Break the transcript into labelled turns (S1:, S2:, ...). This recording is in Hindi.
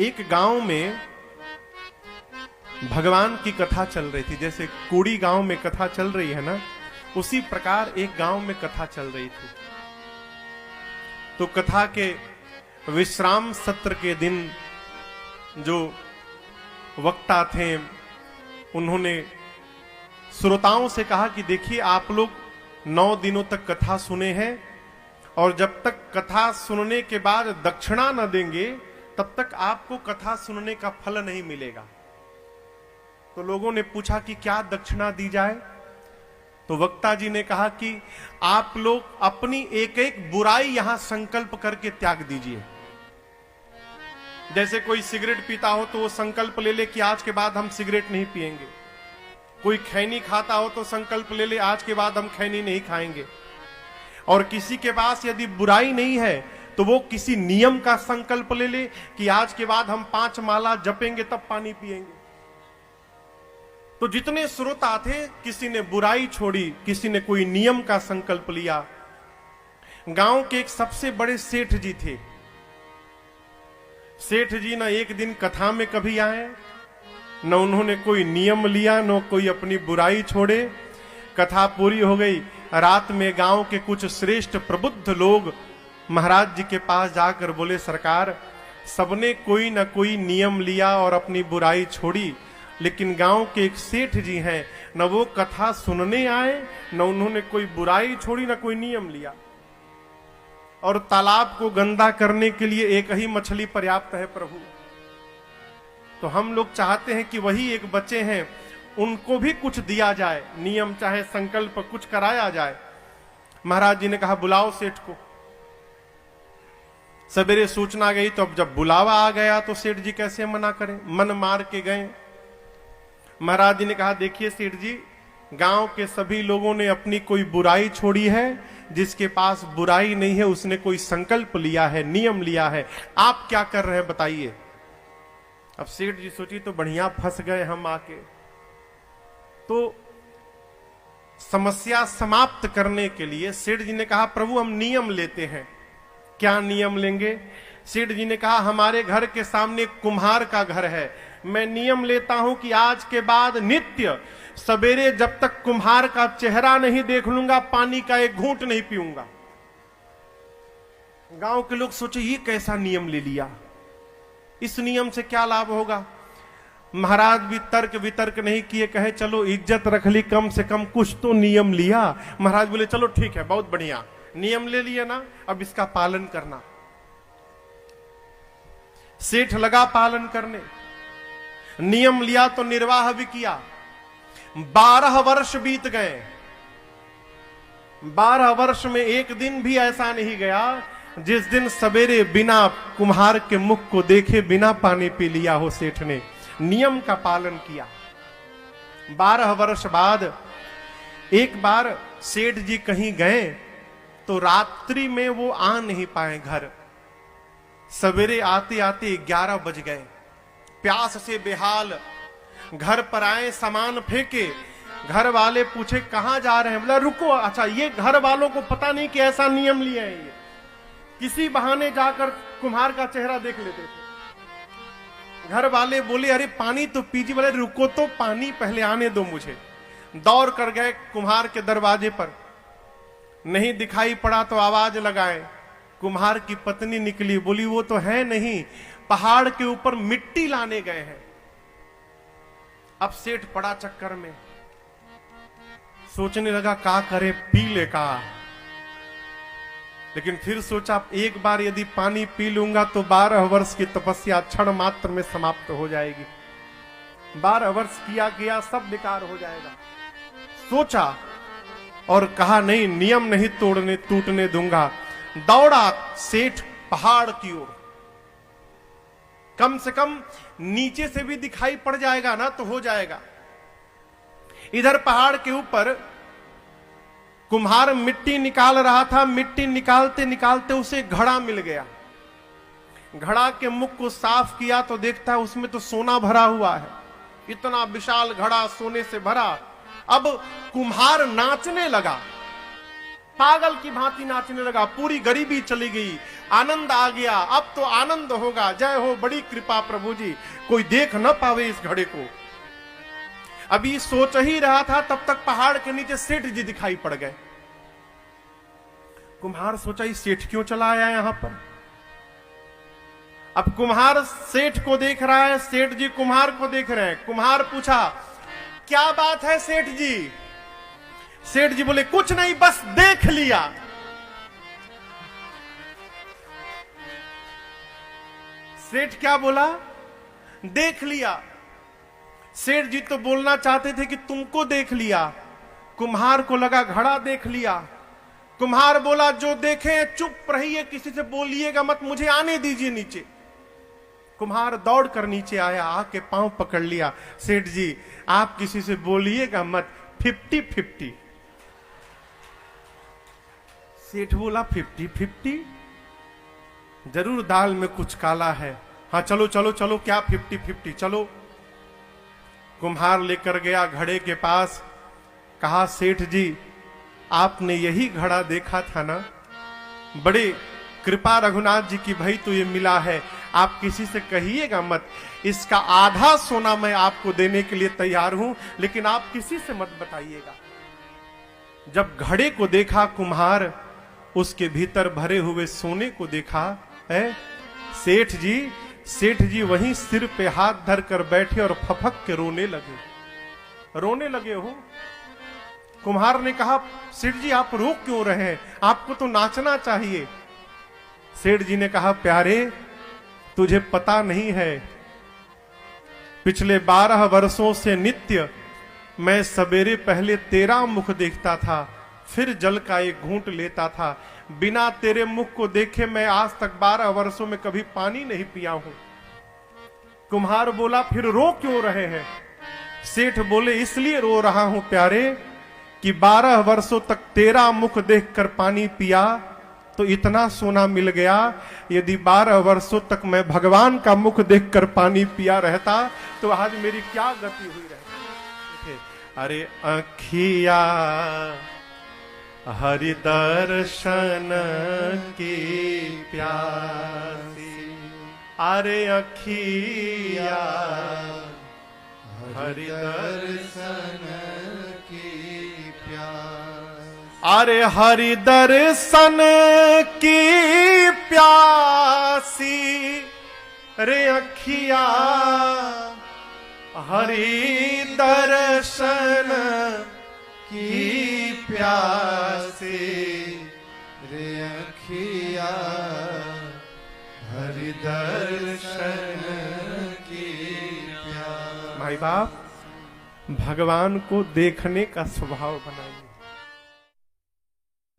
S1: एक गांव में भगवान की कथा चल रही थी। जैसे कोड़ी गांव में कथा चल रही है ना, उसी प्रकार एक गांव में कथा चल रही थी। तो कथा के विश्राम सत्र के दिन जो वक्ता थे, उन्होंने श्रोताओं से कहा कि देखिए, आप लोग 9 दिनों तक कथा सुने हैं और जब तक कथा सुनने के बाद दक्षिणा न देंगे तब तक आपको कथा सुनने का फल नहीं मिलेगा। तो लोगों ने पूछा कि क्या दक्षिणा दी जाए? तो वक्ता जी ने कहा कि आप लोग अपनी एक एक बुराई यहां संकल्प करके त्याग दीजिए। जैसे कोई सिगरेट पीता हो तो वो संकल्प ले ले कि आज के बाद हम सिगरेट नहीं पिएंगे। कोई खैनी खाता हो तो संकल्प ले ले आज के बाद हम खैनी नहीं खाएंगे। और किसी के पास यदि बुराई नहीं है तो वो किसी नियम का संकल्प ले ले कि आज के बाद हम 5 माला जपेंगे तब पानी पिएंगे। तो जितने श्रोता थे, किसी ने बुराई छोड़ी, किसी ने कोई नियम का संकल्प लिया। गांव के एक सबसे बड़े सेठ जी थे। सेठ जी ना एक दिन कथा में कभी आए, न उन्होंने कोई नियम लिया, न कोई अपनी बुराई छोड़े। कथा पूरी हो गई। रात में गांव के कुछ श्रेष्ठ प्रबुद्ध लोग महाराज जी के पास जाकर बोले, सरकार, सबने कोई न कोई नियम लिया और अपनी बुराई छोड़ी, लेकिन गांव के एक सेठ जी हैं, न वो कथा सुनने आए, न उन्होंने कोई बुराई छोड़ी, न कोई नियम लिया। और तालाब को गंदा करने के लिए एक ही मछली पर्याप्त है प्रभु। तो हम लोग चाहते हैं कि वही एक बच्चे हैं, उनको भी कुछ दिया जाए, नियम चाहे संकल्प कुछ कराया जाए। महाराज जी ने कहा, बुलाओ सेठ को। सवेरे सूचना गई, तो अब जब बुलावा आ गया तो सेठ जी कैसे मना करें, मन मार के गए। महाराज जी ने कहा, देखिए सेठ जी, गांव के सभी लोगों ने अपनी कोई बुराई छोड़ी है, जिसके पास बुराई नहीं है उसने कोई संकल्प लिया है, नियम लिया है। आप क्या कर रहे हैं बताइए। अब सेठ जी सोची तो बढ़िया फंस गए हम आके। तो समस्या समाप्त करने के लिए सेठ जी ने कहा, प्रभु हम नियम लेते हैं। क्या नियम लेंगे? सेठ जी ने कहा, हमारे घर के सामने कुम्हार का घर है, मैं नियम लेता हूं कि आज के बाद नित्य सवेरे जब तक कुम्हार का चेहरा नहीं देख लूंगा, पानी का एक घूंट नहीं पीऊंगा। गांव के लोग सोचे, ये कैसा नियम ले लिया, इस नियम से क्या लाभ होगा? महाराज भी तर्क वितर्क नहीं किए, कहे चलो इज्जत रख ली, कम से कम कुछ तो नियम लिया। महाराज बोले, चलो ठीक है, बहुत बढ़िया, नियम ले लिया ना, अब इसका पालन करना। सेठ लगा पालन करने, नियम लिया तो निर्वाह भी किया। 12 वर्ष बीत गए। 12 वर्ष में एक दिन भी ऐसा नहीं गया जिस दिन सवेरे बिना कुम्हार के मुख को देखे बिना पानी पी लिया हो सेठ ने। नियम का पालन किया। 12 वर्ष बाद एक बार सेठ जी कहीं गए तो रात्रि में वो आ नहीं पाए घर। सवेरे आते आते 11 बज गए। प्यास से बेहाल घर पर आए, सामान फेंके। घर वाले पूछे कहां जा रहे हैं? बोला रुको। अच्छा, ये घर वालों को पता नहीं कि ऐसा नियम लिया है। ये किसी बहाने जाकर कुम्हार का चेहरा देख लेते थे। घर वाले बोले, अरे पानी तो पीजिए। बोले रुको तो, पानी पहले आने दो मुझे। दौड़ कर गए कुम्हार के दरवाजे पर, नहीं दिखाई पड़ा तो आवाज लगाए। कुम्हार की पत्नी निकली, बोली वो तो है नहीं, पहाड़ के ऊपर मिट्टी लाने गए हैं। अब सेठ पड़ा चक्कर में, सोचने लगा का करे, पी ले का। लेकिन फिर सोचा, एक बार यदि पानी पी लूंगा तो 12 वर्ष की तपस्या क्षण मात्र में समाप्त हो जाएगी। 12 वर्ष किया गया सब बेकार हो जाएगा। सोचा और कहा, नहीं, नियम नहीं टूटने दूंगा। दौड़ा सेठ पहाड़ की ओर। कम से कम नीचे से भी दिखाई पड़ जाएगा ना तो हो जाएगा। इधर पहाड़ के ऊपर कुम्हार मिट्टी निकाल रहा था। मिट्टी निकालते निकालते उसे घड़ा मिल गया। घड़ा के मुख को साफ किया तो देखता है उसमें तो सोना भरा हुआ है। इतना विशाल घड़ा सोने से भरा। अब कुम्हार नाचने लगा। पागल की भांति नाचने लगा। पूरी गरीबी चली गई, आनंद आ गया। अब तो आनंद होगा। जय हो, बड़ी कृपा प्रभु जी, कोई देख न पावे इस घड़े को। अभी सोच ही रहा था, तब तक पहाड़ के नीचे सेठ जी दिखाई पड़ गए। कुम्हार सोचा ये सेठ क्यों चला आया यहां पर। अब कुम्हार सेठ को देख रहा है, सेठ जी कुम्हार को देख रहे हैं। कुम्हार पूछा, क्या बात है सेठ जी? सेठ जी बोले, कुछ नहीं, बस देख लिया। सेठ क्या बोला? देख लिया। सेठ जी तो बोलना चाहते थे कि तुमको देख लिया। कुम्हार को लगा घड़ा देख लिया। कुम्हार बोला, जो देखे चुप रहिए, किसी से बोलिएगा मत, मुझे आने दीजिए नीचे। कुम्हार दौड़ कर नीचे आया, आके पांव पकड़ लिया। सेठ जी आप किसी से बोलिएगा मत, 50-50। सेठ बोला, 50-50? जरूर दाल में कुछ काला है। हाँ चलो चलो चलो, क्या 50-50, चलो। कुम्हार लेकर गया घड़े के पास, कहा, सेठ जी आपने यही घड़ा देखा था ना? बड़े कृपा रघुनाथ जी की भाई तो ये मिला है, आप किसी से कहिएगा मत। इसका आधा सोना मैं आपको देने के लिए तैयार हूं, लेकिन आप किसी से मत बताइएगा। जब घड़े को देखा कुम्हार, उसके भीतर भरे हुए सोने को देखा है। सेठ जी वहीं सिर पे हाथ धर कर बैठे और फफक के रोने लगे हो। कुम्हार ने कहा, सेठ जी आप रो क्यों रहे हैं? आपको तो नाचना चाहिए। सेठ जी ने कहा, प्यारे तुझे पता नहीं है, पिछले 12 वर्षों से नित्य मैं सवेरे पहले तेरा मुख देखता था, फिर जल का एक घूंट लेता था। बिना तेरे मुख को देखे मैं आज तक 12 वर्षों में कभी पानी नहीं पिया हूं। कुम्हार बोला, फिर रो क्यों रहे हैं? सेठ बोले, इसलिए रो रहा हूं प्यारे कि 12 वर्षों तक तेरा मुख देखकर पानी पिया तो इतना सोना मिल गया। यदि 12 वर्षों तक मैं भगवान का मुख देखकर पानी पिया रहता तो आज मेरी क्या गति हुई रहती। अरे अखिया हरि दर्शन की प्यासी, अरे अखिया हरि दर्शन की प्यासी, अरे हरि दर्शन की प्यासी, रे अखिया हरि दर्शन की प्यासी, रे अखिया हरि दर्शन की प्यासी। भाई बाप, भगवान को देखने का स्वभाव बनाइए।